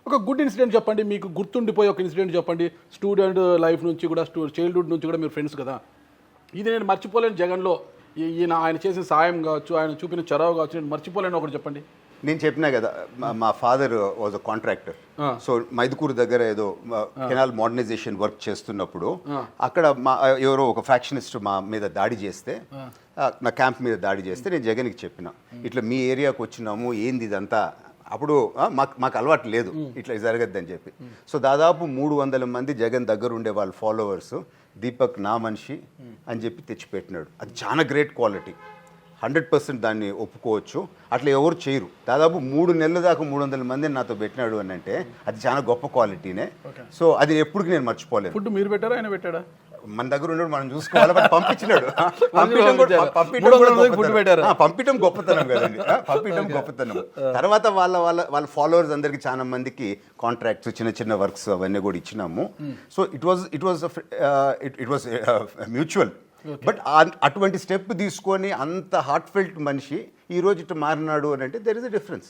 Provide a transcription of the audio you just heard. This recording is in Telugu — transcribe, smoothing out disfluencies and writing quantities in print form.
ఒక గుడ్ ఇన్సిడెంట్ చెప్పండి, మీకు గుర్తుండిపోయే ఒక ఇన్సిడెంట్ చెప్పండి. స్టూడెంట్ లైఫ్ నుంచి కూడా చైల్డ్హుడ్ నుంచి కూడా మీరు ఫ్రెండ్స్ కదా, ఇది నేను మర్చిపోలేను జగన్లో, ఈయన ఆయన చేసిన సాయం కావచ్చు, ఆయన చూపిన చొరవ కావచ్చు, నేను మర్చిపోలేను ఒకటి చెప్పండి. నేను చెప్పినా కదా, మా father was a contractor. So Mydukur దగ్గర ఏదో కెనాల్ మోడర్నైజేషన్ వర్క్ చేస్తున్నప్పుడు అక్కడ ఎవరో ఒక ఫ్యాక్షనిస్ట్ మా మీద దాడి చేస్తే, నా క్యాంప్ మీద దాడి చేస్తే నేను జగన్కి చెప్పిన, ఇట్లా మీ ఏరియాకి వచ్చినాము, ఏంది ఇదంతా. అప్పుడు మాకు అలవాటు లేదు ఇట్లా జరగద్దని చెప్పి. సో దాదాపు 300 మంది జగన్ దగ్గర ఉండే వాళ్ళ ఫాలోవర్స్ దీపక్ నా మనిషి అని చెప్పి తెచ్చిపెట్టినాడు. అది చాలా గ్రేట్ క్వాలిటీ, 100% దాన్ని ఒప్పుకోవచ్చు. అట్లా ఎవరు చేయరు. దాదాపు 3 నెలల దాకా 300 మందిని నాతో పెట్టినాడు అని అంటే అది చాలా గొప్ప క్వాలిటీనే. సో అది ఎప్పటికీ నేను మర్చిపోలేను. ఫుడ్ మీరు పెట్టారా, ఆయన పెట్టాడా? మన దగ్గర ఉన్నాడు, మనం చూసుకోవాలి. బట్ పంపించినాడు, పంపించడం గొప్పతనం కదండి, పంపించడం గొప్పతనం. తర్వాత వాళ్ళ ఫాలోవర్స్ అందరికి చాలా మందికి కాంట్రాక్ట్స్, చిన్న చిన్న వర్క్స్ అవన్నీ కూడా ఇచ్చినాము. So it was mutual. But అటువంటి స్టెప్ తీసుకొని అంత హార్ట్ ఫెల్ట్ మనిషి ఈ రోజు ఇట్లా మారినాడు అని అంటే దెర్ ఇస్ అ డిఫరెన్స్.